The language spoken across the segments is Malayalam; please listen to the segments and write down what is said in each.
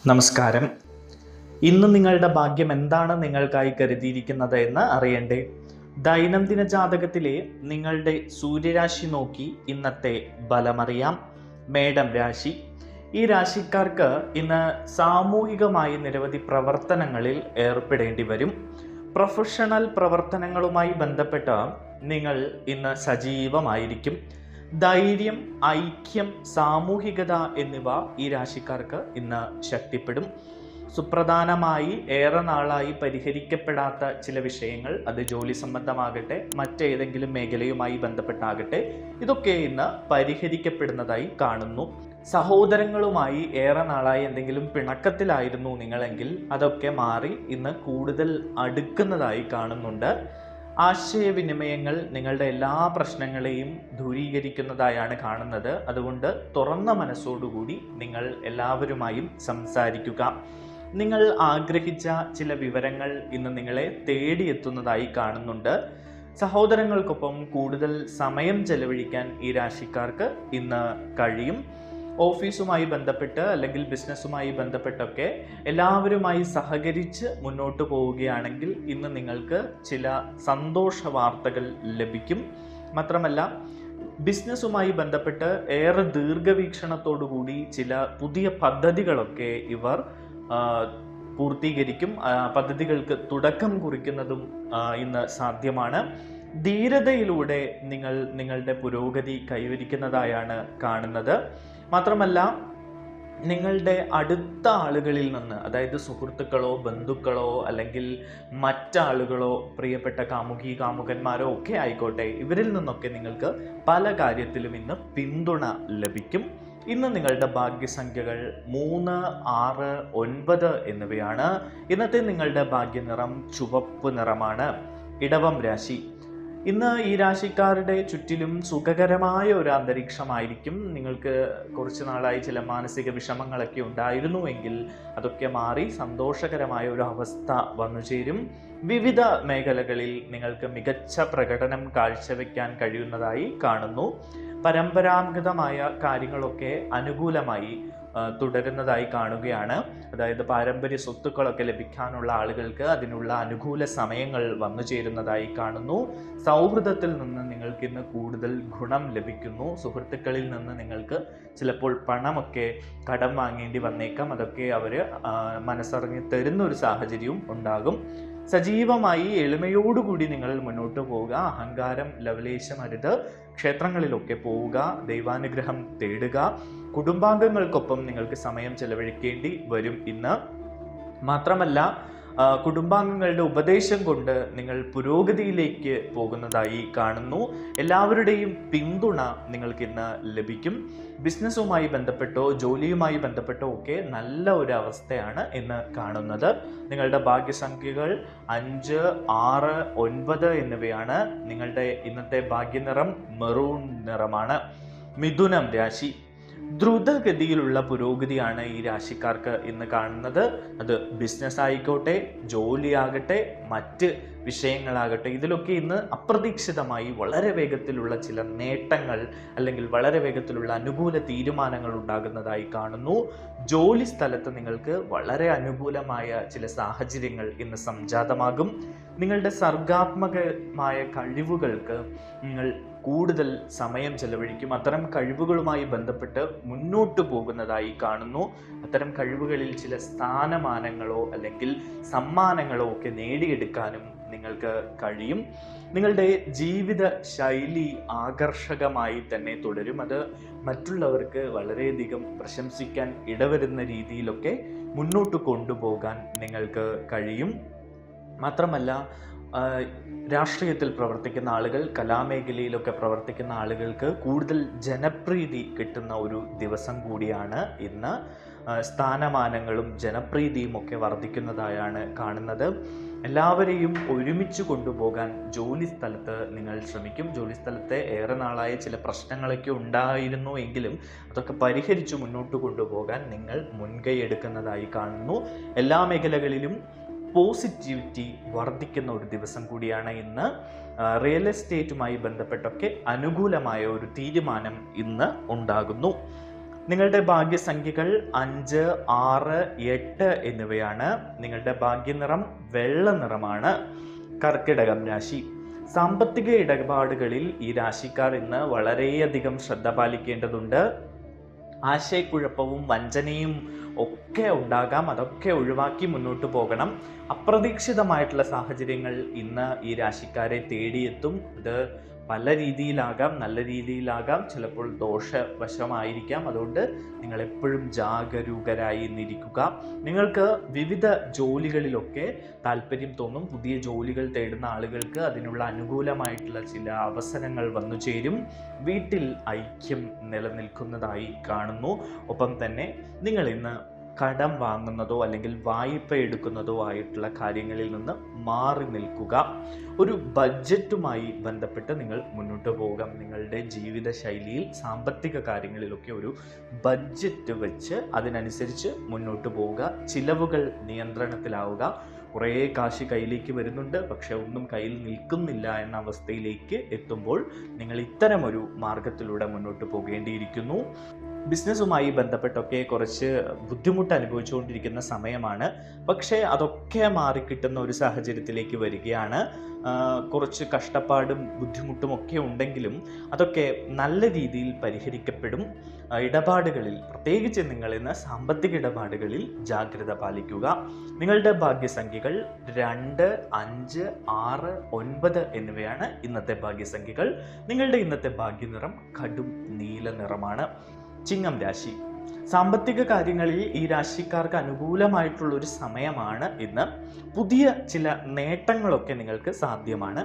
നമസ്കാരം. ഇന്ന് നിങ്ങളുടെ ഭാഗ്യം എന്താണ് നിങ്ങൾക്കായി കരുതിയിരിക്കുന്നത് എന്ന് അറിയണ്ടേ? ദൈനംദിന ജാതകത്തിലെ നിങ്ങളുടെ സൂര്യരാശി നോക്കി ഇന്നത്തെ ഫലമറിയാം. മേടം രാശി. ഈ രാശിക്കാർക്ക് ഇന്ന് സാമൂഹികമായി നിരവധി പ്രവർത്തനങ്ങളിൽ ഏർപ്പെടേണ്ടി വരും. പ്രൊഫഷണൽ പ്രവർത്തനങ്ങളുമായി ബന്ധപ്പെട്ട് നിങ്ങൾ ഇന്ന് സജീവമായിരിക്കും. ധൈര്യം, ഐക്യം, സാമൂഹികത എന്നിവ ഈ രാശിക്കാർക്ക് ഇന്ന് ശക്തിപ്പെടും. സുപ്രധാനമായി ഏറെ നാളായി പരിഹരിക്കപ്പെടാത്ത ചില വിഷയങ്ങൾ, അത് ജോലി സംബന്ധമാകട്ടെ മറ്റേതെങ്കിലും മേഖലയുമായി ബന്ധപ്പെട്ടാകട്ടെ, ഇതൊക്കെ ഇന്ന് പരിഹരിക്കപ്പെടുന്നതായി കാണുന്നു. സഹോദരങ്ങളുമായി ഏറെ നാളായി എന്തെങ്കിലും പിണക്കത്തിലായിരുന്നു നിങ്ങളെങ്കിൽ അതൊക്കെ മാറി ഇന്ന് കൂടുതൽ അടുക്കുന്നതായി കാണുന്നുണ്ട്. ആശയവിനിമയങ്ങൾ നിങ്ങളുടെ എല്ലാ പ്രശ്നങ്ങളെയും ദൂരീകരിക്കുന്നതായാണ് കാണുന്നത്. അതുകൊണ്ട് തുറന്ന മനസ്സോടുകൂടി നിങ്ങൾ എല്ലാവരുമായും സംസാരിക്കുക. നിങ്ങൾ ആഗ്രഹിച്ച ചില വിവരങ്ങൾ ഇന്ന് നിങ്ങളെ തേടിയെത്തുന്നതായി കാണുന്നുണ്ട്. സഹോദരങ്ങൾക്കൊപ്പം കൂടുതൽ സമയം ചെലവഴിക്കാൻ ഈ രാശിക്കാർക്ക് ഇന്ന് കഴിയും. ഓഫീസുമായി ബന്ധപ്പെട്ട് അല്ലെങ്കിൽ ബിസിനസ്സുമായി ബന്ധപ്പെട്ടൊക്കെ എല്ലാവരുമായി സഹകരിച്ച് മുന്നോട്ട് പോവുകയാണെങ്കിൽ ഇന്ന് നിങ്ങൾക്ക് ചില സന്തോഷ വാർത്തകൾ ലഭിക്കും. മാത്രമല്ല, ബിസിനസ്സുമായി ബന്ധപ്പെട്ട് ഏറെ ദീർഘവീക്ഷണത്തോടുകൂടി ചില പുതിയ പദ്ധതികളൊക്കെ ഇവർ പൂർത്തീകരിക്കും. പദ്ധതികൾക്ക് തുടക്കം കുറിക്കുന്നതും ഇന്ന് സാധ്യമാണ്. ധീരതയിലൂടെ നിങ്ങൾ നിങ്ങളുടെ പുരോഗതി കൈവരിക്കുന്നതായാണ് കാണുന്നത്. മാത്രമല്ല, നിങ്ങളുടെ അടുത്ത ആളുകളിൽ നിന്ന്, അതായത് സുഹൃത്തുക്കളോ ബന്ധുക്കളോ അല്ലെങ്കിൽ മറ്റാളുകളോ പ്രിയപ്പെട്ട കാമുകി കാമുകന്മാരോ ഒക്കെ ആയിക്കോട്ടെ, ഇവരിൽ നിന്നൊക്കെ നിങ്ങൾക്ക് പല കാര്യത്തിലും ഇന്ന് പിന്തുണ ലഭിക്കും. ഇന്ന് നിങ്ങളുടെ ഭാഗ്യസംഖ്യകൾ 3, 6, 9 എന്നിവയാണ്. ഇന്നത്തെ നിങ്ങളുടെ ഭാഗ്യനിറം ചുവപ്പ് നിറമാണ്. ഇടവം രാശി. ഇന്ന് ഈ രാശിക്കാരുടെ ചുറ്റിലും സുഖകരമായ ഒരു അന്തരീക്ഷമായിരിക്കും. നിങ്ങൾക്ക് കുറച്ച് നാളായി ചില മാനസിക വിഷമങ്ങളൊക്കെ ഉണ്ടായിരുന്നുവെങ്കിൽ അതൊക്കെ മാറി സന്തോഷകരമായ ഒരു അവസ്ഥ വന്നു ചേരും. വിവിധ മേഖലകളിൽ നിങ്ങൾക്ക് മികച്ച പ്രകടനം കാഴ്ചവെക്കാൻ കഴിയുന്നതായി കാണുന്നു. പരമ്പരാഗതമായ കാര്യങ്ങളൊക്കെ അനുകൂലമായി തുടരുന്നതായി കാണുകയാണ്. അതായത് പാരമ്പര്യ സ്വത്തുക്കളൊക്കെ ലഭിക്കാനുള്ള ആളുകൾക്ക് അതിനുള്ള അനുകൂല സമയങ്ങൾ വന്നു ചേരുന്നതായി കാണുന്നു. സൗഹൃദത്തിൽ നിന്ന് നിങ്ങൾക്ക് ഇന്ന് കൂടുതൽ ഗുണം ലഭിക്കുന്നു. സുഹൃത്തുക്കളിൽ നിന്ന് നിങ്ങൾക്ക് ചിലപ്പോൾ പണമൊക്കെ കടം വാങ്ങേണ്ടി വന്നേക്കാം. അതൊക്കെ അവർ മനസ്സറിഞ്ഞ് തരുന്ന ഒരു സാഹചര്യവും ഉണ്ടാകും. സജീവമായി എളിമയോടുകൂടി നിങ്ങൾ മുന്നോട്ട് പോവുക. അഹങ്കാരം ലവലേശമരുത്. ക്ഷേത്രങ്ങളിലൊക്കെ പോവുക. ദൈവാനുഗ്രഹം തേടുക. കുടുംബാംഗങ്ങൾക്കൊപ്പം നിങ്ങൾക്ക് സമയം ചെലവഴിക്കേണ്ടി വരും ഇന്ന്. മാത്രമല്ല, കുടുംബാംഗങ്ങളുടെ ഉപദേശം കൊണ്ട് നിങ്ങൾ പുരോഗതിയിലേക്ക് പോകുന്നതായി കാണുന്നു. എല്ലാവരുടെയും പിന്തുണ നിങ്ങൾക്ക് ഇന്ന് ലഭിക്കും. ബിസിനസ്സുമായി ബന്ധപ്പെട്ടോ ജോലിയുമായി ബന്ധപ്പെട്ടോ ഒക്കെ നല്ല ഒരു അവസ്ഥയാണ് ഇന്ന് കാണുന്നത്. നിങ്ങളുടെ ഭാഗ്യസംഖ്യകൾ 5, 6, 9 എന്നിവയാണ്. നിങ്ങളുടെ ഇന്നത്തെ ഭാഗ്യനിറം മെറൂൺ നിറമാണ്. മിഥുനം രാശി. ദ്രുതഗതിയിലുള്ള പുരോഗതിയാണ് ഈ രാശിക്കാർക്ക് ഇന്ന് കാണുന്നത്. അത് ബിസിനസ് ആയിക്കോട്ടെ, ജോലിയാകട്ടെ, മറ്റ് വിഷയങ്ങളാകട്ടെ, ഇതിലൊക്കെ ഇന്ന് അപ്രതീക്ഷിതമായി വളരെ വേഗത്തിലുള്ള ചില നേട്ടങ്ങൾ അല്ലെങ്കിൽ വളരെ വേഗത്തിലുള്ള അനുകൂല തീരുമാനങ്ങൾ ഉണ്ടാകുന്നതായി കാണുന്നു. ജോലി സ്ഥലത്ത് നിങ്ങൾക്ക് വളരെ അനുകൂലമായ ചില സാഹചര്യങ്ങൾ ഇന്ന് സംജാതമാകും. നിങ്ങളുടെ സർഗാത്മകമായ കഴിവുകൾക്ക് നിങ്ങൾ കൂടുതൽ സമയം ചെലവഴിക്കും. അത്തരം കഴിവുകളുമായി ബന്ധപ്പെട്ട് മുന്നോട്ട് പോകുന്നതായി കാണുന്നു. അത്തരം കഴിവുകളിൽ ചില സ്ഥാനമാനങ്ങളോ അല്ലെങ്കിൽ സമ്മാനങ്ങളോ ഒക്കെ നേടിയെടുക്കാനും നിങ്ങൾക്ക് കഴിയും. നിങ്ങളുടെ ജീവിത ശൈലി ആകർഷകമായി തന്നെ തുടരും. അത് മറ്റുള്ളവർക്ക് വളരെയധികം പ്രശംസിക്കാൻ ഇടവരുന്ന രീതിയിലൊക്കെ മുന്നോട്ട് കൊണ്ടുപോകാൻ നിങ്ങൾക്ക് കഴിയും. മാത്രമല്ല, രാഷ്ട്രീയത്തിൽ പ്രവർത്തിക്കുന്ന ആളുകൾ, കലാമേഖലയിലൊക്കെ പ്രവർത്തിക്കുന്ന ആളുകൾക്ക് കൂടുതൽ ജനപ്രീതി കിട്ടുന്ന ഒരു ദിവസം കൂടിയാണ് ഇന്ന്. സ്ഥാനമാനങ്ങളും ജനപ്രീതിയും ഒക്കെ വർദ്ധിക്കുന്നതായാണ് കാണുന്നത്. എല്ലാവരെയും ഒരുമിച്ച് കൊണ്ടുപോകാൻ ജോലി സ്ഥലത്ത് നിങ്ങൾ ശ്രമിക്കും. ജോലി സ്ഥലത്തെ ഏറെ നാളായ ചില പ്രശ്നങ്ങളൊക്കെ ഉണ്ടായിരുന്നു എങ്കിലും അതൊക്കെ പരിഹരിച്ച് മുന്നോട്ട് കൊണ്ടുപോകാൻ നിങ്ങൾ മുൻകൈ എടുക്കുന്നതായി കാണുന്നു. എല്ലാ മേഖലകളിലും പോസിറ്റിവിറ്റി വർദ്ധിക്കുന്ന ഒരു ദിവസം കൂടിയാണ് ഇന്ന്. റിയൽ എസ്റ്റേറ്റുമായി ബന്ധപ്പെട്ടൊക്കെ അനുകൂലമായ ഒരു തീരുമാനം ഇന്ന് ഉണ്ടാകുന്നു. നിങ്ങളുടെ ഭാഗ്യസംഖ്യകൾ 5, 6, 8 എന്നിവയാണ്. നിങ്ങളുടെ ഭാഗ്യനിറം വെള്ള നിറമാണ്. കർക്കിടകം രാശി. സാമ്പത്തിക ഇടപാടുകളിൽ ഈ രാശിക്കാർ ഇന്ന് വളരെയധികം ശ്രദ്ധ പാലിക്കേണ്ടതുണ്ട്. ആശയക്കുഴപ്പവും വഞ്ചനയും ഒക്കെ ഉണ്ടാകാം. അതൊക്കെ ഒഴിവാക്കി മുന്നോട്ട് പോകണം. അപ്രതീക്ഷിതമായിട്ടുള്ള സാഹചര്യങ്ങൾ ഇന്ന് ഈ രാശിക്കാരെ തേടിയെത്തും. ഇത് പല രീതിയിലാകാം, നല്ല രീതിയിലാകാം, ചിലപ്പോൾ ദോഷവശമായിരിക്കാം. അതുകൊണ്ട് നിങ്ങൾ എപ്പോഴും ജാഗരൂകരായി ഇരിക്കുക. നിങ്ങൾക്ക് വിവിധ ജോലികളിലൊക്കെ താല്പര്യം തോന്നും. പുതിയ ജോലികൾ തേടുന്ന ആളുകൾക്ക് അതിനുള്ള അനുകൂലമായിട്ടുള്ള ചില അവസരങ്ങൾ വന്നു ചേരും. വീട്ടിൽ ഐക്യം നിലനിൽക്കുന്നതായി കാണുന്നു. ഒപ്പം തന്നെ നിങ്ങൾ ഇന്ന് കടം വാങ്ങുന്നതോ അല്ലെങ്കിൽ വായ്പ എടുക്കുന്നതോ ആയിട്ടുള്ള കാര്യങ്ങളിൽ നിന്ന് മാറി നിൽക്കുക. ഒരു ബഡ്ജറ്റുമായി ബന്ധപ്പെട്ട് നിങ്ങൾ മുന്നോട്ട് പോകാം. നിങ്ങളുടെ ജീവിത ശൈലിയിൽ സാമ്പത്തിക കാര്യങ്ങളിലൊക്കെ ഒരു ബഡ്ജറ്റ് വെച്ച് അതിനനുസരിച്ച് മുന്നോട്ട് പോവുക. ചിലവുകൾ നിയന്ത്രണത്തിലാവുക. കുറേ കാശ് കയ്യിലേക്ക് വരുന്നുണ്ട്, പക്ഷെ ഒന്നും കയ്യിൽ നിൽക്കുന്നില്ല എന്ന അവസ്ഥയിലേക്ക് എത്തുമ്പോൾ നിങ്ങൾ ഇത്തരമൊരു മാർഗത്തിലൂടെ മുന്നോട്ട് പോകേണ്ടിയിരിക്കുന്നു. ബിസിനസ്സുമായി ബന്ധപ്പെട്ടൊക്കെ കുറച്ച് ബുദ്ധിമുട്ട് അനുഭവിച്ചുകൊണ്ടിരിക്കുന്ന സമയമാണ്. പക്ഷേ അതൊക്കെ മാറിക്കിട്ടുന്ന ഒരു സാഹചര്യത്തിലേക്ക് വരികയാണ്. കുറച്ച് കഷ്ടപ്പാടും ബുദ്ധിമുട്ടും ഒക്കെ ഉണ്ടെങ്കിലും അതൊക്കെ നല്ല രീതിയിൽ പരിഹരിക്കപ്പെടും. ഇടപാടുകളിൽ, പ്രത്യേകിച്ച് നിങ്ങൾ ഇന്ന് സാമ്പത്തിക ഇടപാടുകളിൽ ജാഗ്രത പാലിക്കുക. നിങ്ങളുടെ ഭാഗ്യസംഖ്യകൾ 2, 5, 6, 9 എന്നിവയാണ് ഇന്നത്തെ ഭാഗ്യസംഖ്യകൾ. നിങ്ങളുടെ ഇന്നത്തെ ഭാഗ്യനിറം കടും നീല നിറമാണ്. ചിങ്ങം രാശി. സാമ്പത്തിക കാര്യങ്ങളിൽ ഈ രാശിക്കാർക്ക് അനുകൂലമായിട്ടുള്ള ഒരു സമയമാണ് ഇന്ന്. പുതിയ ചില നേട്ടങ്ങളൊക്കെ നിങ്ങൾക്ക് സാധ്യമാണ്.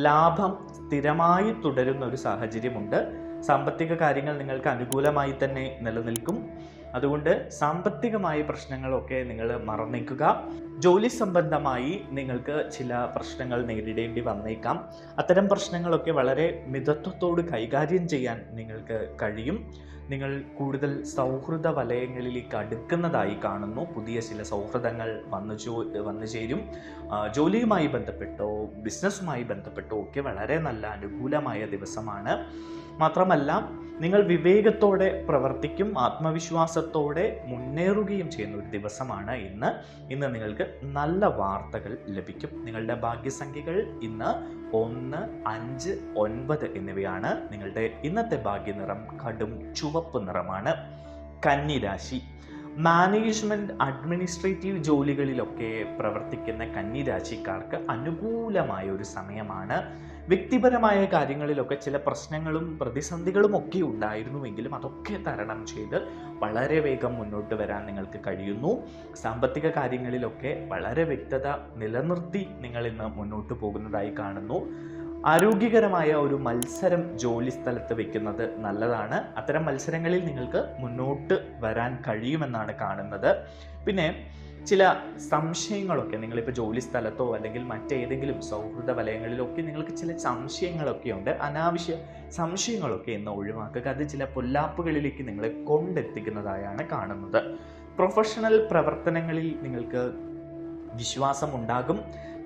ലാഭം സ്ഥിരമായി തുടരുന്ന ഒരു സാഹചര്യമുണ്ട്. സാമ്പത്തിക കാര്യങ്ങൾ നിങ്ങൾക്ക് അനുകൂലമായി തന്നെ നിലനിൽക്കും. അതുകൊണ്ട് സാമ്പത്തികമായ പ്രശ്നങ്ങളൊക്കെ നിങ്ങൾ മറന്നേക്കുക. ജോലി സംബന്ധമായി നിങ്ങൾക്ക് ചില പ്രശ്നങ്ങൾ നേരിടേണ്ടി വന്നേക്കാം. അത്തരം പ്രശ്നങ്ങളൊക്കെ വളരെ മിതത്വത്തോട് കൈകാര്യം ചെയ്യാൻ നിങ്ങൾക്ക് കഴിയും. നിങ്ങൾ കൂടുതൽ സൗഹൃദ വലയങ്ങളിലേക്ക് അടുക്കുന്നതായി കാണുന്നു. പുതിയ ചില സൗഹൃദങ്ങൾ വന്നു ചേരും. ജോലിയുമായി ബന്ധപ്പെട്ടോ ബിസിനസ്സുമായി ബന്ധപ്പെട്ടോ ഒക്കെ വളരെ നല്ല അനുകൂലമായ ദിവസമാണ്. മാത്രമല്ല, നിങ്ങൾ വിവേകത്തോടെ പ്രവർത്തിക്കും, ആത്മവിശ്വാസത്തോടെ മുന്നേറുകയും ചെയ്യുന്ന ഒരു ദിവസമാണ് ഇന്ന് നിങ്ങൾക്ക് നല്ല വാർത്തകൾ ലഭിക്കും. നിങ്ങളുടെ ഭാഗ്യസംഖ്യകൾ ഇന്ന് 1, 5, 9 എന്നിവയാണ്. നിങ്ങളുടെ ഇന്നത്തെ ഭാഗ്യനിറം കടും ചുവപ്പ് നിറമാണ്. കന്നി രാശി. മാനേജ്മെന്റ്, അഡ്മിനിസ്ട്രേറ്റീവ് ജോലികളിലൊക്കെ പ്രവർത്തിക്കുന്ന കന്നി രാശിക്കാർക്ക് അനുകൂലമായ ഒരു സമയമാണ്. വ്യക്തിപരമായ കാര്യങ്ങളിലൊക്കെ ചില പ്രശ്നങ്ങളും പ്രതിസന്ധികളും ഒക്കെ ഉണ്ടായിരുന്നുവെങ്കിലും അതൊക്കെ തരണം ചെയ്ത് വളരെ വേഗം മുന്നോട്ട് വരാൻ നിങ്ങൾക്ക് കഴിയുന്നു. സാമ്പത്തിക കാര്യങ്ങളിലൊക്കെ വളരെ വ്യക്തത നിലനിർത്തി നിങ്ങൾ ഇന്ന് മുന്നോട്ട് പോകുന്നതായി കാണുന്നു. ആരോഗ്യകരമായ ഒരു മത്സരം ജോലി സ്ഥലത്ത് വെക്കുന്നത് നല്ലതാണ്. അത്തരം മത്സരങ്ങളിൽ നിങ്ങൾക്ക് മുന്നോട്ട് വരാൻ കഴിയുമെന്നാണ് കാണുന്നത്. പിന്നെ ചില സംശയങ്ങളൊക്കെ നിങ്ങളിപ്പോൾ ജോലി സ്ഥലത്തോ അല്ലെങ്കിൽ മറ്റേതെങ്കിലും സൗഹൃദ വലയങ്ങളിലൊക്കെ നിങ്ങൾക്ക് ചില സംശയങ്ങളൊക്കെ ഉണ്ട്. അനാവശ്യ സംശയങ്ങളൊക്കെ ഇന്ന് ഒഴിവാക്കുക. അത് ചില പൊല്ലാപ്പുകളിലേക്ക് നിങ്ങളെ കൊണ്ടെത്തിക്കുന്നതായാണ് കാണുന്നത്. പ്രൊഫഷണൽ പ്രവർത്തനങ്ങളിൽ നിങ്ങൾക്ക് വിശ്വാസമുണ്ടാകും.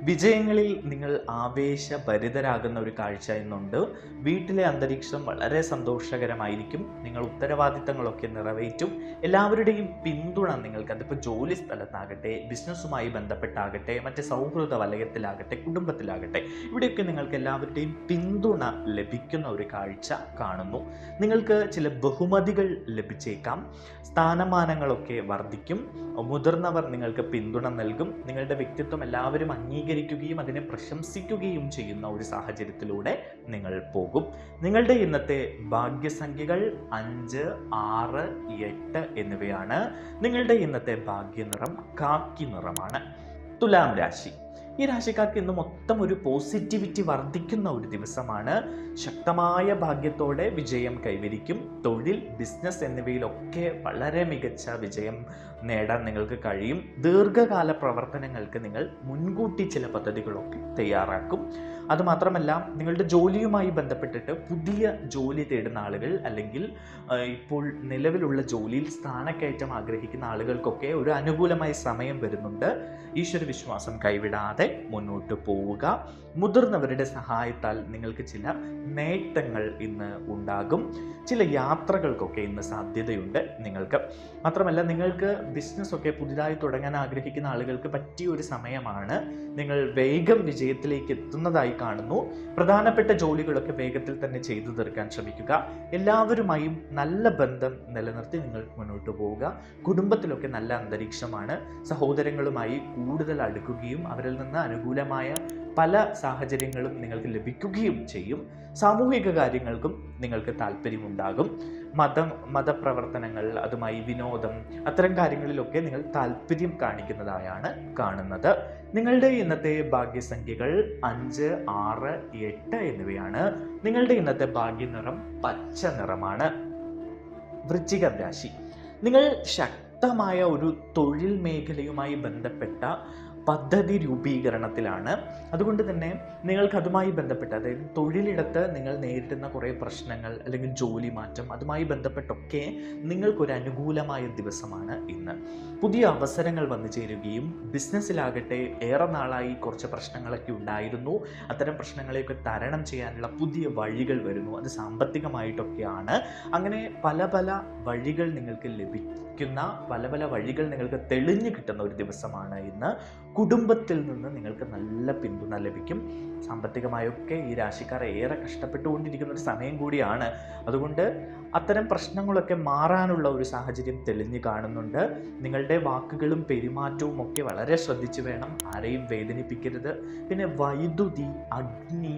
വിജയങ്ങളിൽ നിങ്ങൾ ആവേശഭരിതരാകുന്ന ഒരു കാഴ്ച ഇന്നുണ്ട്. വീട്ടിലെ അന്തരീക്ഷം വളരെ സന്തോഷകരമായിരിക്കും. നിങ്ങൾ ഉത്തരവാദിത്തങ്ങളൊക്കെ നിറവേറ്റും. എല്ലാവരുടെയും പിന്തുണ നിങ്ങൾക്ക്, അതിപ്പോൾ ജോലി സ്ഥലത്താകട്ടെ, ബിസിനസ്സുമായി ബന്ധപ്പെട്ടാകട്ടെ, മറ്റ് സൗഹൃദ വലയത്തിലാകട്ടെ, കുടുംബത്തിലാകട്ടെ, ഇവിടെയൊക്കെ നിങ്ങൾക്ക് എല്ലാവരുടെയും പിന്തുണ ലഭിക്കുന്ന ഒരു കാഴ്ച കാണുന്നു. നിങ്ങൾക്ക് ചില ബഹുമതികൾ ലഭിച്ചേക്കാം. സ്ഥാനമാനങ്ങളൊക്കെ വർദ്ധിക്കും. മുതിർന്നവർ നിങ്ങൾക്ക് പിന്തുണ നൽകും. നിങ്ങളുടെ വ്യക്തിത്വം എല്ലാവരും അംഗീകരിക്കുകയും അതിനെ പ്രശംസിക്കുകയും ചെയ്യുന്ന ഒരു സാഹചര്യത്തിലൂടെ നിങ്ങൾ പോകും. നിങ്ങളുടെ ഇന്നത്തെ ഭാഗ്യസംഖ്യകൾ 5, 6, 8 എന്നിവയാണ്. നിങ്ങളുടെ ഇന്നത്തെ ഭാഗ്യനിറം കാക്കി നിറമാണ്. തുലാം രാശി. ഈ രാശിക്കാർക്ക് ഇന്ന് മൊത്തം ഒരു പോസിറ്റിവിറ്റി വർദ്ധിക്കുന്ന ഒരു ദിവസമാണ്. ശക്തമായ ഭാഗ്യത്തോടെ വിജയം കൈവരിക്കും. തൊഴിൽ, ബിസിനസ് എന്നിവയിലൊക്കെ വളരെ മികച്ച വിജയം നേടാൻ നിങ്ങൾക്ക് കഴിയും. ദീർഘകാല പ്രവർത്തനങ്ങൾക്ക് നിങ്ങൾ മുൻകൂട്ടി ചില പദ്ധതികളൊക്കെ തയ്യാറാക്കും. അതുമാത്രമല്ല, നിങ്ങളുടെ ജോലിയുമായി ബന്ധപ്പെട്ടിട്ട് പുതിയ ജോലി തേടുന്ന ആളുകൾ, അല്ലെങ്കിൽ ഇപ്പോൾ നിലവിലുള്ള ജോലിയിൽ സ്ഥാനക്കയറ്റം ആഗ്രഹിക്കുന്ന ആളുകൾക്കൊക്കെ ഒരു അനുകൂലമായ സമയം വരുന്നുണ്ട്. ഈശ്വര വിശ്വാസം കൈവിടാതെ മുന്നോട്ട് പോവുക. മുതിർന്നവരുടെ സഹായത്താൽ നിങ്ങൾക്ക് ചില നേട്ടങ്ങൾ ഇന്ന് ഉണ്ടാകും. ചില യാത്രകൾക്കൊക്കെ ഇന്ന് സാധ്യതയുണ്ട് നിങ്ങൾക്ക്. മാത്രമല്ല, നിങ്ങൾക്ക് ബിസിനസ്സൊക്കെ പുതിയതായി തുടങ്ങാൻ ആഗ്രഹിക്കുന്ന ആളുകൾക്ക് പറ്റിയ ഒരു സമയമാണ്. നിങ്ങൾ വേഗം വിജയത്തിലേക്ക് എത്തുന്നതായി കാണുന്നു. പ്രധാനപ്പെട്ട ജോലികളൊക്കെ വേഗത്തിൽ തന്നെ ചെയ്തു തീർക്കാൻ ശ്രമിക്കുക. എല്ലാവരുമായും നല്ല ബന്ധം നിലനിർത്തി നിങ്ങൾ മുന്നോട്ട് പോവുക. കുടുംബത്തിലൊക്കെ നല്ല അന്തരീക്ഷമാണ്. സഹോദരങ്ങളുമായി കൂടുതൽ അടുക്കുകയും അവരിൽ നിന്ന് അനുകൂലമായ പല സാഹചര്യങ്ങളും നിങ്ങൾക്ക് ലഭിക്കുകയും ചെയ്യും. സാമൂഹിക കാര്യങ്ങൾക്കും നിങ്ങൾക്ക് താല്പര്യമുണ്ടാകും. മതപ്രവർത്തനങ്ങൾ, അതുമായി വിനോദം, അത്തരം കാര്യങ്ങളിലൊക്കെ നിങ്ങൾ താല്പര്യം കാണിക്കുന്നതായാണ് കാണുന്നത്. നിങ്ങളുടെ ഇന്നത്തെ ഭാഗ്യസംഖ്യകൾ 5, 6, 8 എന്നിവയാണ്. നിങ്ങളുടെ ഇന്നത്തെ ഭാഗ്യനിറം പച്ച നിറമാണ്. വൃശ്ചികം രാശി. നിങ്ങൾ ശക്തമായ ഒരു തൊഴിൽ മേഖലയുമായി ബന്ധപ്പെട്ട പദ്ധതി രൂപീകരണത്തിലാണ്. അതുകൊണ്ട് തന്നെ നിങ്ങൾക്ക് അതുമായി ബന്ധപ്പെട്ട്, അതായത് തൊഴിലിടത്ത് നിങ്ങൾ നേരിടുന്ന കുറേ പ്രശ്നങ്ങൾ അല്ലെങ്കിൽ ജോലി മാറ്റം, അതുമായി ബന്ധപ്പെട്ടൊക്കെ നിങ്ങൾക്കൊരു അനുകൂലമായ ദിവസമാണ് ഇന്ന്. പുതിയ അവസരങ്ങൾ വന്നു ചേരുകയും, ബിസിനസ്സിലാകട്ടെ ഏറെ നാളായി കുറച്ച് പ്രശ്നങ്ങളൊക്കെ ഉണ്ടായിരുന്നു. അത്തരം പ്രശ്നങ്ങളെയൊക്കെ തരണം ചെയ്യാനുള്ള പുതിയ വഴികൾ വരുന്നു. അത് സാമ്പത്തികമായിട്ടൊക്കെയാണ്. അങ്ങനെ പല പല വഴികൾ നിങ്ങൾക്ക് ലഭിക്കുന്ന, പല പല വഴികൾ നിങ്ങൾക്ക് തെളിഞ്ഞു കിട്ടുന്ന ഒരു ദിവസമാണ് ഇന്ന്. കുടുംബത്തിൽ നിന്ന് നിങ്ങൾക്ക് നല്ല പിന്തുണ ലഭിക്കും. സാമ്പത്തികമായൊക്കെ ഈ രാശിക്കാർ ഏറെ കഷ്ടപ്പെട്ടുകൊണ്ടിരിക്കുന്ന ഒരു സമയം കൂടിയാണ്. അതുകൊണ്ട് അത്തരം പ്രശ്നങ്ങളൊക്കെ മാറാനുള്ള ഒരു സാഹചര്യം തെളിഞ്ഞു കാണുന്നുണ്ട്. നിങ്ങളുടെ വാക്കുകളും പെരുമാറ്റവും ഒക്കെ വളരെ ശ്രദ്ധിച്ചു വേണം. ആരെയും വേദനിപ്പിക്കരുത്. പിന്നെ വൈദ്യുതി, അഗ്നി,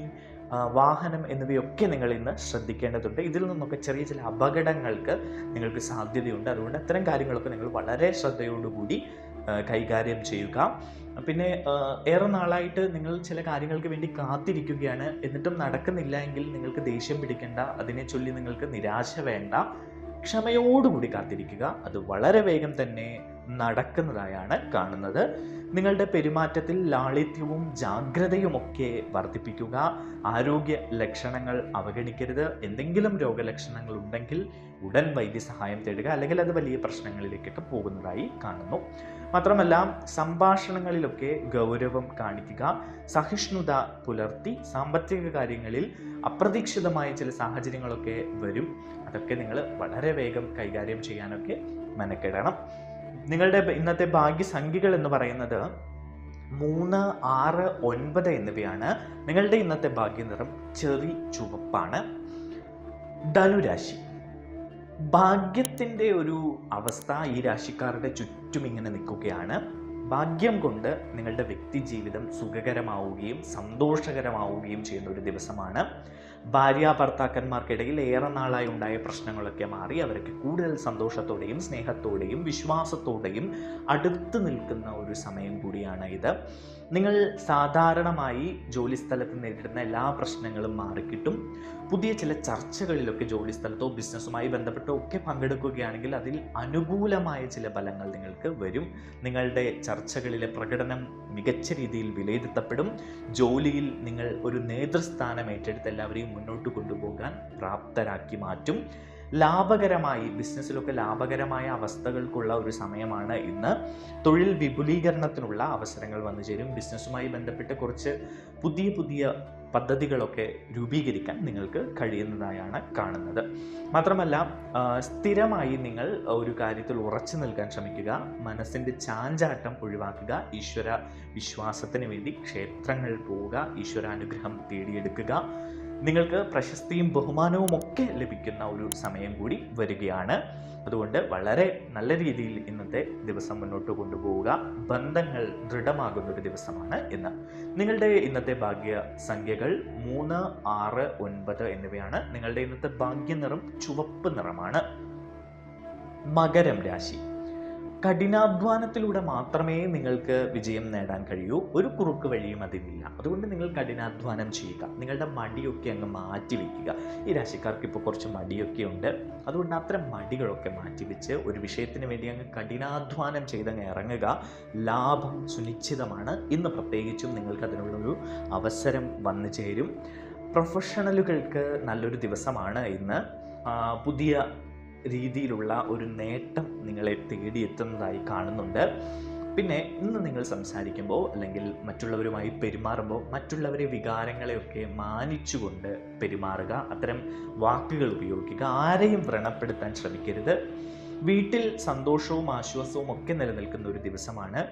വാഹനം എന്നിവയൊക്കെ നിങ്ങൾ ഇന്ന് ശ്രദ്ധിക്കേണ്ടതുണ്ട്. ഇതിൽ നിന്നൊക്കെ ചെറിയ ചില അപകടങ്ങൾക്ക് നിങ്ങൾക്ക് സാധ്യതയുണ്ട്. അതുകൊണ്ട് അത്തരം കാര്യങ്ങളൊക്കെ നിങ്ങൾ വളരെ ശ്രദ്ധയോടുകൂടി കൈകാര്യം ചെയ്യുക. പിന്നെ ഏറെ നാളായിട്ട് നിങ്ങൾ ചില കാര്യങ്ങൾക്ക് വേണ്ടി കാത്തിരിക്കുകയാണ്, എന്നിട്ടും നടക്കുന്നില്ല എങ്കിൽ നിങ്ങൾക്ക് ദേഷ്യം പിടിക്കേണ്ട. അതിനെ ചൊല്ലി നിങ്ങൾക്ക് നിരാശ വേണ്ട. ക്ഷമയോടുകൂടി കാത്തിരിക്കുക. അത് വളരെ വേഗം തന്നെ നടക്കുന്നതായാണ് കാണുന്നത്. നിങ്ങളുടെ പെരുമാറ്റത്തിൽ ലാളിത്യവും ജാഗ്രതയുമൊക്കെ വർദ്ധിപ്പിക്കുക. ആരോഗ്യ ലക്ഷണങ്ങൾ അവഗണിക്കരുത്. എന്തെങ്കിലും രോഗലക്ഷണങ്ങൾ ഉണ്ടെങ്കിൽ ഉടൻ വൈദ്യസഹായം തേടുക, അല്ലെങ്കിൽ അത് വലിയ പ്രശ്നങ്ങളിലേക്കൊക്കെ പോകുന്നതായി കാണുന്നു. മാത്രമല്ല, സംഭാഷണങ്ങളിലൊക്കെ ഗൗരവം കാണിക്കുക. സഹിഷ്ണുത പുലർത്തി സാമ്പത്തിക കാര്യങ്ങളിൽ അപ്രതീക്ഷിതമായ ചില സാഹചര്യങ്ങളൊക്കെ വരും. അതൊക്കെ നിങ്ങൾ വളരെ വേഗം കൈകാര്യം ചെയ്യാനൊക്കെ മെനക്കെടണം. നിങ്ങളുടെ ഇന്നത്തെ ഭാഗ്യസംഖ്യകൾ എന്ന് പറയുന്നത് 3, 6, 9 എന്നിവയാണ്. നിങ്ങളുടെ ഇന്നത്തെ ഭാഗ്യനിറം ചെറി ചുവപ്പാണ്. ധനുരാശി. ഭാഗ്യത്തിൻ്റെ ഒരു അവസ്ഥ ഈ രാശിക്കാരുടെ ചുറ്റും ഇങ്ങനെ നിൽക്കുകയാണ്. ഭാഗ്യം കൊണ്ട് നിങ്ങളുടെ വ്യക്തി ജീവിതം സുഖകരമാവുകയും സന്തോഷകരമാവുകയും ചെയ്യുന്ന ഒരു ദിവസമാണ്. ഭാര്യ ഭർത്താക്കന്മാർക്കിടയിൽ ഏറെ നാളായി ഉണ്ടായ പ്രശ്നങ്ങളൊക്കെ മാറി അവർക്ക് കൂടുതൽ സന്തോഷത്തോടെയും സ്നേഹത്തോടെയും വിശ്വാസത്തോടെയും അടുത്ത് നിൽക്കുന്ന ഒരു സമയം കൂടിയാണ് ഇത്. നിങ്ങൾ സാധാരണമായി ജോലിസ്ഥലത്ത് നേരിടുന്ന എല്ലാ പ്രശ്നങ്ങളും മാറിക്കിട്ടും. പുതിയ ചില ചർച്ചകളിലൊക്കെ ജോലിസ്ഥലത്തോ ബിസിനസ്സുമായി ബന്ധപ്പെട്ടോ ഒക്കെ പങ്കെടുക്കുകയാണെങ്കിൽ അതിൽ അനുകൂലമായ ചില ഫലങ്ങൾ നിങ്ങൾക്ക് വരും. നിങ്ങളുടെ ചർച്ചകളിലെ പ്രകടനം മികച്ച രീതിയിൽ വിലയിരുത്തപ്പെടും. ജോലിയിൽ നിങ്ങൾ ഒരു നേതൃസ്ഥാനം ഏറ്റെടുത്ത് എല്ലാവരെയും മുന്നോട്ട് കൊണ്ടുപോകാൻ പ്രാപ്തരാക്കി മാറ്റും. ലാഭകരമായി ബിസിനസ്സിലൊക്കെ ലാഭകരമായ അവസ്ഥകൾക്കുള്ള ഒരു സമയമാണ് ഇന്ന്. തൊഴിൽ വിപുലീകരണത്തിനുള്ള അവസരങ്ങൾ വന്നു ചേരും. ബിസിനസ്സുമായി ബന്ധപ്പെട്ട് കുറച്ച് പുതിയ പദ്ധതികളൊക്കെ രൂപീകരിക്കാൻ നിങ്ങൾക്ക് കഴിയുന്നതായാണ് കാണുന്നത്. മാത്രമല്ല, സ്ഥിരമായി നിങ്ങൾ ഒരു കാര്യത്തിൽ ഉറച്ചു നിൽക്കാൻ ശ്രമിക്കുക. മനസ്സിൻ്റെ ചാഞ്ചാട്ടം ഒഴിവാക്കുക. ഈശ്വര വിശ്വാസത്തിന് വേണ്ടി ക്ഷേത്രങ്ങൾ പോവുക. ഈശ്വരാനുഗ്രഹം തേടിയെടുക്കുക. നിങ്ങൾക്ക് പ്രശസ്തിയും ബഹുമാനവും ഒക്കെ ലഭിക്കുന്ന ഒരു സമയം കൂടി വരികയാണ്. അതുകൊണ്ട് വളരെ നല്ല രീതിയിൽ ഇന്നത്തെ ദിവസം മുന്നോട്ട് കൊണ്ടുപോവുക. ബന്ധങ്ങൾ ദൃഢമാകുന്ന ഒരു ദിവസമാണ് ഇന്ന്. നിങ്ങളുടെ ഇന്നത്തെ ഭാഗ്യ സംഖ്യകൾ 3, 6, 9 എന്നിവയാണ്. നിങ്ങളുടെ ഇന്നത്തെ ഭാഗ്യനിറം ചുവപ്പ് നിറമാണ്. മകരം രാശി. കഠിനാധ്വാനത്തിലൂടെ മാത്രമേ നിങ്ങൾക്ക് വിജയം നേടാൻ കഴിയൂ. ഒരു കുറുക്ക് വഴിയും അതിനില്ല. അതുകൊണ്ട് നിങ്ങൾ കഠിനാധ്വാനം ചെയ്യുക. നിങ്ങളുടെ മടിയൊക്കെ അങ്ങ് മാറ്റിവെക്കുക. ഈ രാശിക്കാർക്ക് ഇപ്പോൾ കുറച്ച് മടിയൊക്കെ ഉണ്ട്. അതുകൊണ്ട് അത്തരം മടികളൊക്കെ മാറ്റിവെച്ച് ഒരു വിഷയത്തിന് വേണ്ടി അങ്ങ് കഠിനാധ്വാനം ചെയ്തങ്ങ് ഇറങ്ങുക. ലാഭം സുനിശ്ചിതമാണ്. ഇന്ന് പ്രത്യേകിച്ചും നിങ്ങൾക്ക് അതിനുള്ളൊരു അവസരം വന്നു ചേരും. പ്രൊഫഷണലുകൾക്ക് നല്ലൊരു ദിവസമാണ് ഇന്ന്. പുതിയ രീതിയിലുള്ള ഒരു നേട്ടം നിങ്ങളെ തേടിയെത്തുന്നതായി കാണുന്നുണ്ട്. പിന്നെ ഇന്ന് നിങ്ങൾ സംസാരിക്കുമ്പോൾ അല്ലെങ്കിൽ മറ്റുള്ളവരുമായി പെരുമാറുമ്പോൾ മറ്റുള്ളവരെ വികാരങ്ങളെയൊക്കെ മാനിച്ചുകൊണ്ട് പെരുമാറുക. അത്തരം വാക്കുകൾ ഉപയോഗിക്കുക. ആരെയും വ്രണപ്പെടുത്താൻ ശ്രമിക്കരുത്. വീട്ടിൽ സന്തോഷവും ആശ്വാസവും ഒക്കെ നിലനിൽക്കുന്ന ഒരു ദിവസമാണ്.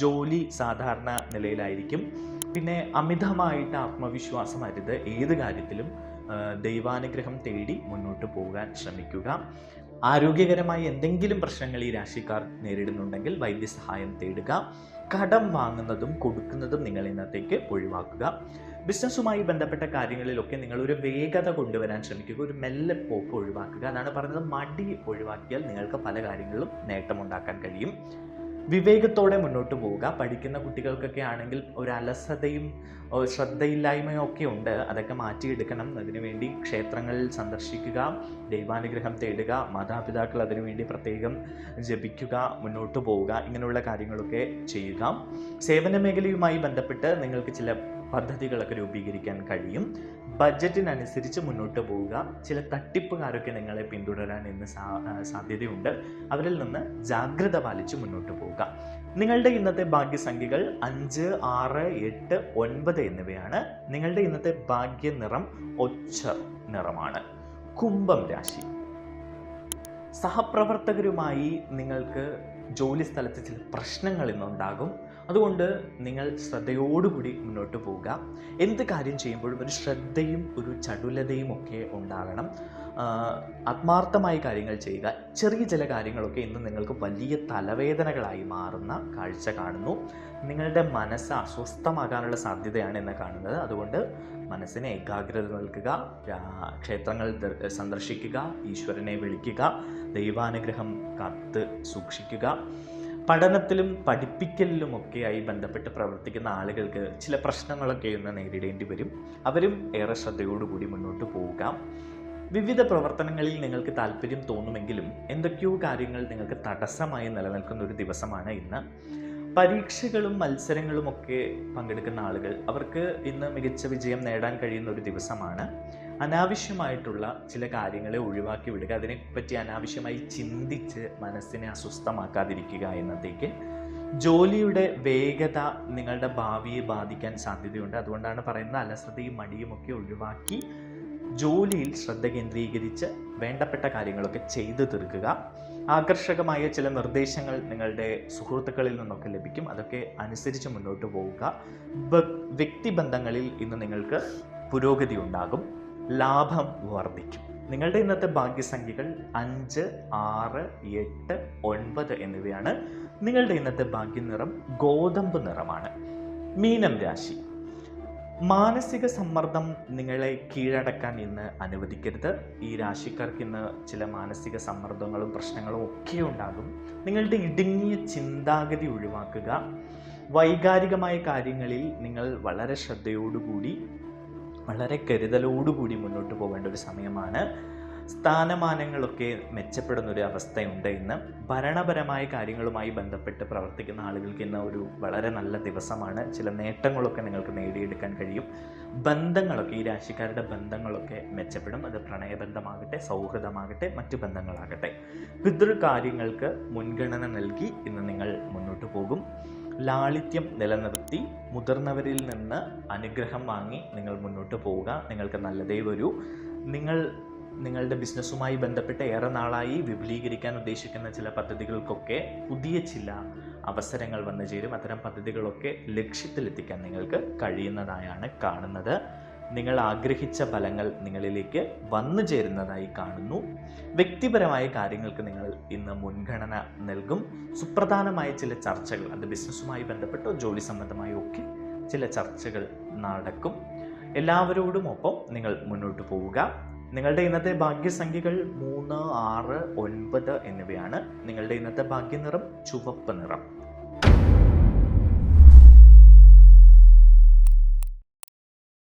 ജോലി സാധാരണ നിലയിലായിരിക്കും. പിന്നെ അമിതമായിട്ട് ആത്മവിശ്വാസം അരുത്. ഏത് കാര്യത്തിലും ദൈവാനുഗ്രഹം തേടി മുന്നോട്ട് പോകാൻ ശ്രമിക്കുക. ആരോഗ്യകരമായി എന്തെങ്കിലും പ്രശ്നങ്ങൾ ഈ രാശിക്കാർ നേരിടുന്നുണ്ടെങ്കിൽ വൈദ്യസഹായം തേടുക. കടം വാങ്ങുന്നതും കൊടുക്കുന്നതും നിങ്ങൾ ഇന്നത്തേക്ക് ഒഴിവാക്കുക. ബിസിനസ്സുമായി ബന്ധപ്പെട്ട കാര്യങ്ങളിലൊക്കെ നിങ്ങളൊരു വേഗത കൊണ്ടുവരാൻ ശ്രമിക്കുക. ഒരു മെല്ലെ പോക്ക് ഒഴിവാക്കുക. അതാണ് പറഞ്ഞത്, മടി ഒഴിവാക്കിയാൽ നിങ്ങൾക്ക് പല കാര്യങ്ങളിലും നേട്ടമുണ്ടാക്കാൻ കഴിയും. വിവേകത്തോടെ മുന്നോട്ട് പോവുക. പഠിക്കുന്ന കുട്ടികൾക്കൊക്കെ ആണെങ്കിൽ ഒരു അലസതയും ശ്രദ്ധയില്ലായ്മയും ഒക്കെ ഉണ്ട്. അതൊക്കെ മാറ്റിയെടുക്കണം. അതിനുവേണ്ടി ക്ഷേത്രങ്ങളിൽ സന്ദർശിക്കുക, ദൈവാനുഗ്രഹം തേടുക, മാതാപിതാക്കൾ അതിനുവേണ്ടി പ്രത്യേകം ജപിക്കുക, മുന്നോട്ട് പോവുക. ഇങ്ങനെയുള്ള കാര്യങ്ങളൊക്കെ ചെയ്യുക. സേവന മേഖലയുമായി ബന്ധപ്പെട്ട് നിങ്ങൾക്ക് ചില പദ്ധതികളൊക്കെ രൂപീകരിക്കാൻ കഴിയും. ബഡ്ജറ്റിനനുസരിച്ച് മുന്നോട്ട് പോവുക. ചില തട്ടിപ്പുകാരൊക്കെ നിങ്ങളെ പിന്തുടരാൻ ഇന്ന് സാധ്യതയുണ്ട്. അവരിൽ നിന്ന് ജാഗ്രത പാലിച്ച് മുന്നോട്ട് പോവുക. നിങ്ങളുടെ ഇന്നത്തെ ഭാഗ്യസംഖ്യകൾ 5, 6, 8, 9 എന്നിവയാണ്. നിങ്ങളുടെ ഇന്നത്തെ ഭാഗ്യ നിറം ഒച്ച നിറമാണ്. കുംഭം രാശി. സഹപ്രവർത്തകരുമായി നിങ്ങൾക്ക് ജോലി സ്ഥലത്ത് ചില പ്രശ്നങ്ങൾ ഇന്നുണ്ടാകും. അതുകൊണ്ട് നിങ്ങൾ ശ്രദ്ധയോടുകൂടി മുന്നോട്ട് പോവുക. എന്ത് കാര്യം ചെയ്യുമ്പോഴും ഒരു ശ്രദ്ധയും ഒരു ചടുലതയും ഒക്കെ ഉണ്ടാകണം. ആത്മാർത്ഥമായി കാര്യങ്ങൾ ചെയ്യുക. ചെറിയ ചില കാര്യങ്ങളൊക്കെ ഇന്ന് നിങ്ങൾക്ക് വലിയ തലവേദനകളായി മാറുന്ന കാഴ്ച കാണുന്നു. നിങ്ങളുടെ മനസ്സ് അസ്വസ്ഥമാകാനുള്ള സാധ്യതയാണ് ഇന്ന് കാണുന്നത്. അതുകൊണ്ട് മനസ്സിനെ ഏകാഗ്രത നൽകുക. ക്ഷേത്രങ്ങൾ സന്ദർശിക്കുക, ഈശ്വരനെ വിളിക്കുക, ദൈവാനുഗ്രഹം കാത്ത് സൂക്ഷിക്കുക. പഠനത്തിലും പഠിപ്പിക്കലിലുമൊക്കെയായി ബന്ധപ്പെട്ട് പ്രവർത്തിക്കുന്ന ആളുകൾക്ക് ചില പ്രശ്നങ്ങളൊക്കെ ഇന്ന് നേരിടേണ്ടി വരും. അവരും ഏറെ ശ്രദ്ധയോടുകൂടി മുന്നോട്ട് പോവുക. വിവിധ പ്രവർത്തനങ്ങളിൽ നിങ്ങൾക്ക് താല്പര്യം തോന്നുമെങ്കിലും എന്തൊക്കെയോ കാര്യങ്ങൾ നിങ്ങൾക്ക് തടസ്സമായി നിലനിൽക്കുന്ന ഒരു ദിവസമാണ് ഇന്ന്. പരീക്ഷകളും മത്സരങ്ങളും ഒക്കെ പങ്കെടുക്കുന്ന ആളുകൾ, അവർക്ക് ഇന്ന് മികച്ച വിജയം നേടാൻ കഴിയുന്ന ഒരു ദിവസമാണ്. അനാവശ്യമായിട്ടുള്ള ചില കാര്യങ്ങളെ ഒഴിവാക്കി വിടുക. അതിനെപ്പറ്റി അനാവശ്യമായി ചിന്തിച്ച് മനസ്സിനെ അസ്വസ്ഥമാക്കാതിരിക്കുക എന്നത്തേക്ക്. ജോലിയുടെ വേഗത നിങ്ങളുടെ ഭാവിയെ ബാധിക്കാൻ സാധ്യതയുണ്ട്. അതുകൊണ്ടാണ് പറയുന്നത്, അലസതയും മടിയും ഒക്കെ ഒഴിവാക്കി ജോലിയിൽ ശ്രദ്ധ കേന്ദ്രീകരിച്ച് വേണ്ടപ്പെട്ട കാര്യങ്ങളൊക്കെ ചെയ്തു തീർക്കുക. ആകർഷകമായ ചില നിർദ്ദേശങ്ങൾ നിങ്ങളുടെ സുഹൃത്തുക്കളിൽ നിന്നൊക്കെ ലഭിക്കും. അതൊക്കെ അനുസരിച്ച് മുന്നോട്ട് പോവുക. വ്യക്തിബന്ധങ്ങളിൽ ഇന്ന് നിങ്ങൾക്ക് പുരോഗതി ഉണ്ടാകും. ലാഭം വർദ്ധിക്കും. നിങ്ങളുടെ ഇന്നത്തെ ഭാഗ്യസംഖ്യകൾ 5, 6, 8, 9 എന്നിവയാണ്. നിങ്ങളുടെ ഇന്നത്തെ ഭാഗ്യനിറം ഗോതമ്പ് നിറമാണ്. മീനം രാശി. മാനസിക സമ്മർദ്ദം നിങ്ങളെ കീഴടക്കാൻ ഇന്ന് അനുവദിക്കരുത്. ഈ രാശിക്കാർക്ക് ഇന്ന് ചില മാനസിക സമ്മർദ്ദങ്ങളും പ്രശ്നങ്ങളും ഒക്കെ ഉണ്ടാകും. നിങ്ങളുടെ ഇടുങ്ങിയ ചിന്താഗതി ഒഴിവാക്കുക. വൈകാരികമായ കാര്യങ്ങളിൽ നിങ്ങൾ വളരെ ശ്രദ്ധയോടുകൂടി വളരെ കരുതലോടുകൂടി മുന്നോട്ട് പോകേണ്ട ഒരു സമയമാണ്. സ്ഥാനമാനങ്ങളൊക്കെ മെച്ചപ്പെടുന്ന ഒരു അവസ്ഥയുണ്ട് ഇന്ന്. ഭരണപരമായ കാര്യങ്ങളുമായി ബന്ധപ്പെട്ട് പ്രവർത്തിക്കുന്ന ആളുകൾക്ക് ഇന്ന് ഒരു വളരെ നല്ല ദിവസമാണ്. ചില നേട്ടങ്ങളൊക്കെ നിങ്ങൾക്ക് നേടിയെടുക്കാൻ കഴിയും. ബന്ധങ്ങളൊക്കെ, ഈ രാശിക്കാരുടെ ബന്ധങ്ങളൊക്കെ മെച്ചപ്പെടും. അത് പ്രണയബന്ധമാകട്ടെ, സൗഹൃദമാകട്ടെ, മറ്റു ബന്ധങ്ങളാകട്ടെ. പിതൃകാര്യങ്ങൾക്ക് മുൻഗണന നൽകി ഇന്ന് നിങ്ങൾ മുന്നോട്ട് പോകും. ലാളിത്യം നിലനിർത്തി മുതിർന്നവരിൽ നിന്ന് അനുഗ്രഹം വാങ്ങി നിങ്ങൾ മുന്നോട്ട് പോവുക. നിങ്ങൾക്ക് നല്ലതേ വരൂ. നിങ്ങളുടെ ബിസിനസ്സുമായി ബന്ധപ്പെട്ട് ഏറെ നാളായി വിപുലീകരിക്കാൻ ഉദ്ദേശിക്കുന്ന ചില പദ്ധതികൾക്കൊക്കെ പുതിയ ചില അവസരങ്ങൾ വന്നു ചേരും. അത്തരം പദ്ധതികളൊക്കെ ലക്ഷ്യത്തിലെത്തിക്കാൻ നിങ്ങൾക്ക് കഴിയുന്നതായാണ് കാണുന്നത്. നിങ്ങൾ ആഗ്രഹിച്ച ഫലങ്ങൾ നിങ്ങളിലേക്ക് വന്നു ചേരുന്നതായി കാണുന്നു. വ്യക്തിപരമായ കാര്യങ്ങൾക്ക് നിങ്ങൾ ഇന്ന് മുൻഗണന നൽകും. സുപ്രധാനമായ ചില ചർച്ചകൾ, അത് ബിസിനസ്സുമായി ബന്ധപ്പെട്ടോ ജോലി സംബന്ധമായോ ഒക്കെ ചില ചർച്ചകൾ നടക്കും. എല്ലാവരോടും ഒപ്പം നിങ്ങൾ മുന്നോട്ട് പോവുക. നിങ്ങളുടെ ഇന്നത്തെ ഭാഗ്യസംഖ്യകൾ 3, 6, 9 എന്നിവയാണ്. നിങ്ങളുടെ ഇന്നത്തെ ഭാഗ്യനിറം ചുവപ്പ് നിറം.